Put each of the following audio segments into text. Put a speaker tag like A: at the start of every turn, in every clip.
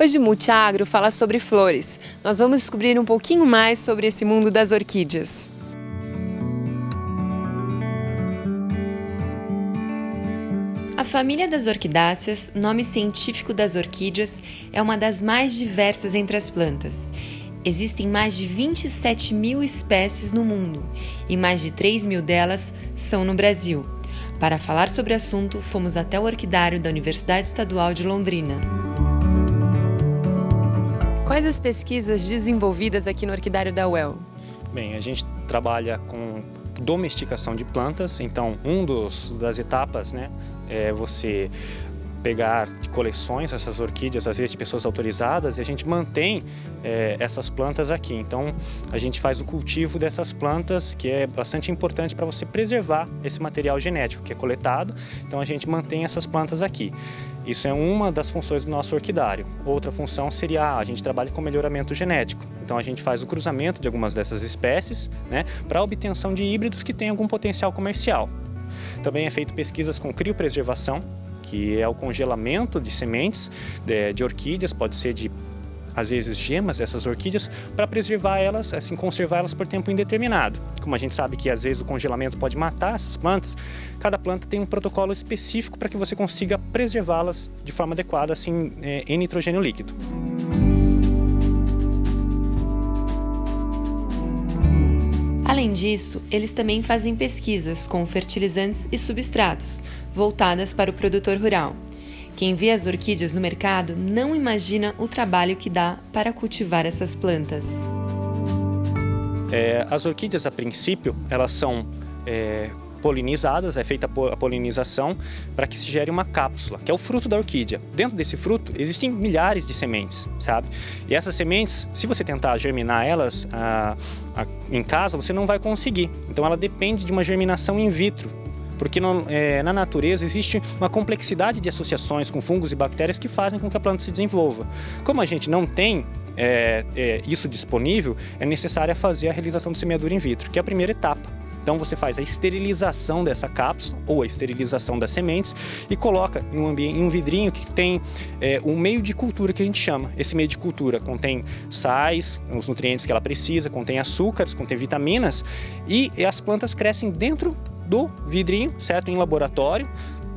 A: Hoje o Multiagro fala sobre flores. Nós vamos descobrir um pouquinho mais sobre esse mundo das orquídeas. A família das orquidáceas, nome científico das orquídeas, é uma das mais diversas entre as plantas. Existem mais de 27 mil espécies no mundo e mais de 3 mil delas são no Brasil. Para falar sobre o assunto, fomos até o orquidário da Universidade Estadual de Londrina. Quais as pesquisas desenvolvidas aqui no orquidário da UEL?
B: Bem, a gente trabalha com domesticação de plantas, então das etapas, é você pegar de coleções essas orquídeas, às vezes de pessoas autorizadas, e a gente mantém essas plantas aqui. Então a gente faz o cultivo dessas plantas, que é bastante importante para você preservar esse material genético que é coletado. Então a gente mantém essas plantas aqui. Isso é uma das funções do nosso orquidário. Outra função seria a gente trabalha com melhoramento genético. Então a gente faz o cruzamento de algumas dessas espécies, para a obtenção de híbridos que têm algum potencial comercial. Também é feito pesquisas com criopreservação, que é o congelamento de sementes de orquídeas, pode ser de, às vezes, gemas dessas orquídeas, para preservar elas, assim, conservar elas por tempo indeterminado. Como a gente sabe que, às vezes, o congelamento pode matar essas plantas, cada planta tem um protocolo específico para que você consiga preservá-las de forma adequada, assim, em nitrogênio líquido.
A: Além disso, eles também fazem pesquisas com fertilizantes e substratos, voltadas para o produtor rural. Quem vê as orquídeas no mercado não imagina o trabalho que dá para cultivar essas plantas.
B: As orquídeas, a princípio, elas são polinizadas, é feita a polinização para que se gere uma cápsula, que é o fruto da orquídea. Dentro desse fruto existem milhares de sementes, sabe? E essas sementes, se você tentar germinar elas em casa, você não vai conseguir. Então ela depende de uma germinação in vitro, porque na natureza existe uma complexidade de associações com fungos e bactérias que fazem com que a planta se desenvolva. Como a gente não tem isso disponível, é necessário fazer a realização de semeadura in vitro, que é a primeira etapa. Então você faz a esterilização dessa cápsula ou a esterilização das sementes e coloca em um vidrinho que tem um meio de cultura que a gente chama. Esse meio de cultura contém sais, os nutrientes que ela precisa, contém açúcares, contém vitaminas e as plantas crescem dentro do vidrinho, certo? Em laboratório,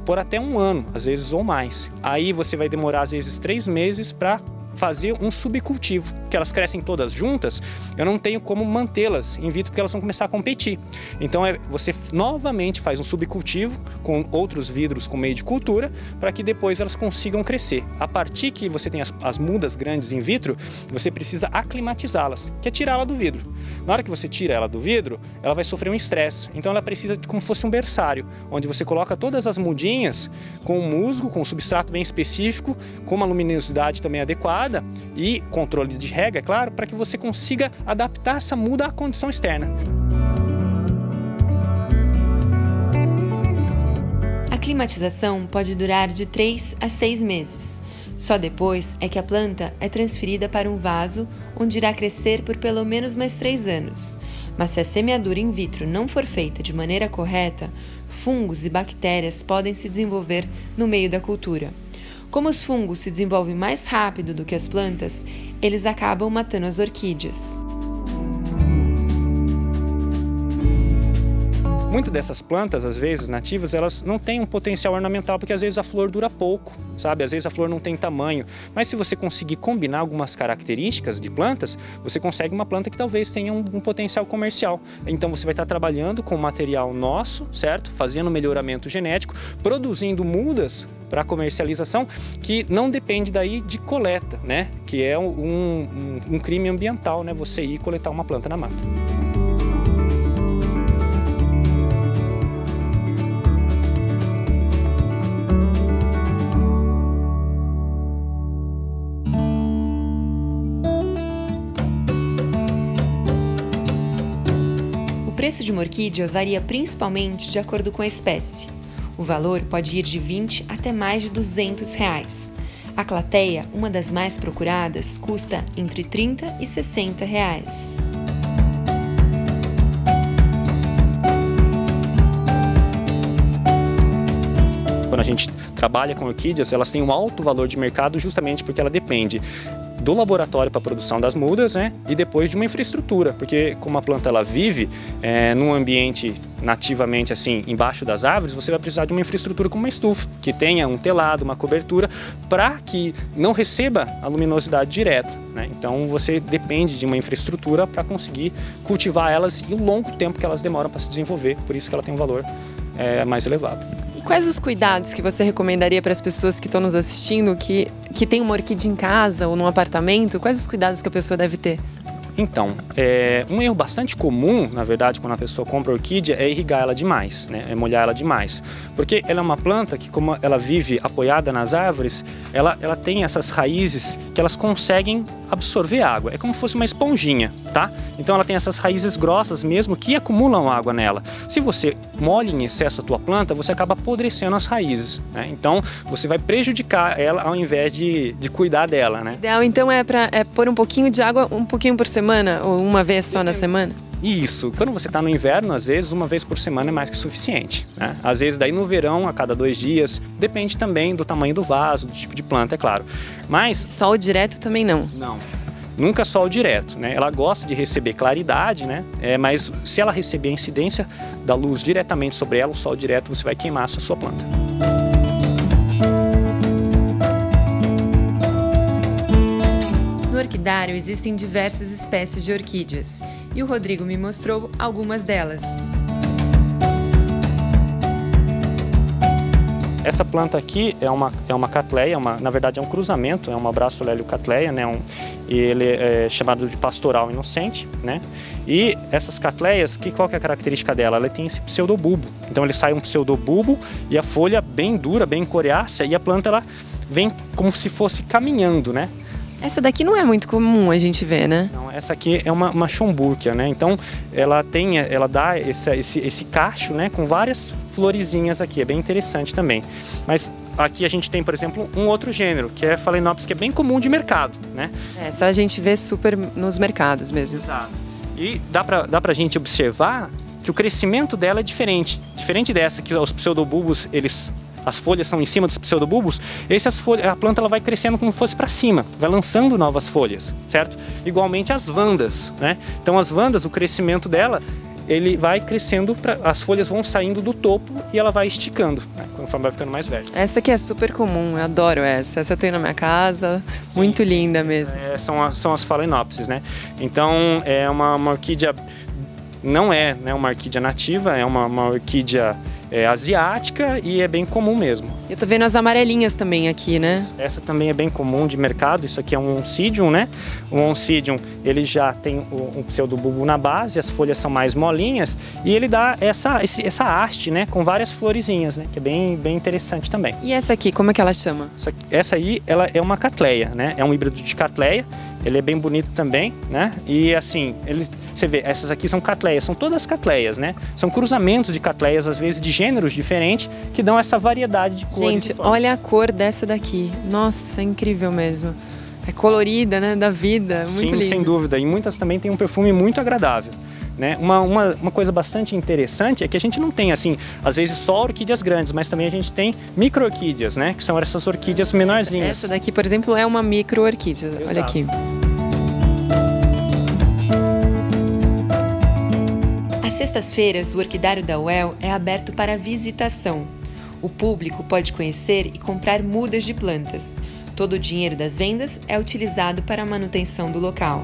B: por até 1 ano, às vezes ou mais. Aí você vai demorar às vezes 3 meses para fazer um subcultivo, que elas crescem todas juntas, eu não tenho como mantê-las in vitro porque elas vão começar a competir. Então você novamente faz um subcultivo com outros vidros com meio de cultura para que depois elas consigam crescer. A partir que você tem as mudas grandes in vitro, você precisa aclimatizá-las, que é tirá-la do vidro. Na hora que você tira ela do vidro, ela vai sofrer um estresse. Então ela precisa de como se fosse um berçário, onde você coloca todas as mudinhas com um musgo, com um substrato bem específico, com uma luminosidade também adequada, e controle de rega, é claro, para que você consiga adaptar essa muda à condição externa.
A: A climatização pode durar de 3 a 6 meses. Só depois é que a planta é transferida para um vaso onde irá crescer por pelo menos mais 3 anos. Mas se a semeadura in vitro não for feita de maneira correta, fungos e bactérias podem se desenvolver no meio da cultura. Como os fungos se desenvolvem mais rápido do que as plantas, eles acabam matando as orquídeas.
B: Muitas dessas plantas, às vezes nativas, elas não têm um potencial ornamental, porque às vezes a flor dura pouco, sabe? Às vezes a flor não tem tamanho. Mas se você conseguir combinar algumas características de plantas, você consegue uma planta que talvez tenha um potencial comercial. Então você vai estar trabalhando com material nosso, certo? Fazendo melhoramento genético, produzindo mudas para comercialização, que não depende daí de coleta, Que é um crime ambiental, Você ir coletar uma planta na mata.
A: O preço de uma orquídea varia principalmente de acordo com a espécie. O valor pode ir de 20 até mais de R$200. A clateia, uma das mais procuradas, custa entre R$30 e R$60.
B: Quando a gente trabalha com orquídeas, elas têm um alto valor de mercado justamente porque ela depende do laboratório para a produção das mudas, né? E depois de uma infraestrutura, porque como a planta ela vive num ambiente nativamente assim embaixo das árvores, você vai precisar de uma infraestrutura como uma estufa, que tenha um telado, uma cobertura, para que não receba a luminosidade direta, né? Então você depende de uma infraestrutura para conseguir cultivar elas e o longo tempo que elas demoram para se desenvolver, por isso que ela tem um valor mais elevado.
A: E quais os cuidados que você recomendaria para as pessoas que estão nos assistindo, que tem uma orquídea em casa ou num apartamento? Quais os cuidados que a pessoa deve ter?
B: Então, um erro bastante comum, na verdade, quando a pessoa compra orquídea, é irrigar ela demais, né? É molhar ela demais. Porque ela é uma planta que, como ela vive apoiada nas árvores, ela tem essas raízes que elas conseguem absorver água. É como se fosse uma esponjinha, tá? Então ela tem essas raízes grossas mesmo que acumulam água nela. Se você molha em excesso a tua planta, você acaba apodrecendo as raízes, né? Então você vai prejudicar ela ao invés de cuidar dela, né?
A: O ideal então é pôr um pouquinho de água, um pouquinho por semana ou uma vez só na semana?
B: Isso. Quando você está no inverno, às vezes, uma vez por semana é mais que suficiente, né? Às vezes, daí no verão, a cada 2 dias. Depende também do tamanho do vaso, do tipo de planta, é claro. Mas...
A: sol direto também não?
B: Não. Nunca sol direto, né? Ela gosta de receber claridade, né? Mas se ela receber a incidência da luz diretamente sobre ela, o sol direto, você vai queimar essa sua planta.
A: No orquidário existem diversas espécies de orquídeas e o Rodrigo me mostrou algumas delas.
B: Essa planta aqui é uma catleia, na verdade é um cruzamento, é uma Abracholélio catleia, né? Ele é chamado de pastoral inocente, né? E essas catleias, qual que é a característica dela? Ela tem esse pseudobulbo. Então ele sai um pseudobulbo e a folha bem dura, bem coriácea, e a planta ela vem como se fosse caminhando, né?
A: Essa daqui não é muito comum a gente ver, né?
B: Não, essa aqui é uma Schomburgia, né? Então ela dá esse cacho, né? Com várias florezinhas aqui, é bem interessante também. Mas aqui a gente tem, por exemplo, um outro gênero, que é Phalaenopsis, que é bem comum de mercado, né?
A: Essa a gente vê super nos mercados mesmo.
B: Exato. E dá pra gente observar que o crescimento dela é diferente. Diferente dessa, que os pseudobulbos, as folhas são em cima dos pseudobulbos, a planta ela vai crescendo como se fosse para cima, vai lançando novas folhas, certo? Igualmente as vandas, né? Então as vandas, o crescimento dela, ele vai crescendo, as folhas vão saindo do topo e ela vai esticando, né? Conforme vai ficando mais velha.
A: Essa aqui é super comum, eu adoro essa eu tenho na minha casa, sim, muito linda mesmo.
B: São as Phalaenopsis, né? Então é uma orquídea, não é, né, uma orquídea nativa, é uma orquídea asiática e é bem comum mesmo.
A: Eu tô vendo as amarelinhas também aqui, né? Essa
B: também é bem comum de mercado, isso aqui é um Oncidium, né? O Oncidium, ele já tem um pseudobulbo na base, as folhas são mais molinhas e ele dá essa haste, né, com várias florezinhas, né, que é bem interessante também.
A: E essa aqui, como é que ela chama?
B: Essa aí, ela é uma catleia, né? É um híbrido de catleia, ele é bem bonito também, né? E assim, você vê, essas aqui são catleias, são todas catleias, né? São cruzamentos de catleias, às vezes de gêneros diferentes, que dão essa variedade de cores.
A: Gente, olha a cor dessa daqui. Nossa, é incrível mesmo. É colorida, né? Da vida, muito linda.
B: Sim, sem dúvida. E muitas também têm um perfume muito agradável, né? Uma coisa bastante interessante é que a gente não tem, assim, às vezes só orquídeas grandes, mas também a gente tem micro-orquídeas, né? Que são essas orquídeas menorzinhas.
A: Essa daqui, por exemplo, é uma micro-orquídea. Olha aqui. Às sextas-feiras, o Orquidário da UEL é aberto para visitação. O público pode conhecer e comprar mudas de plantas. Todo o dinheiro das vendas é utilizado para a manutenção do local.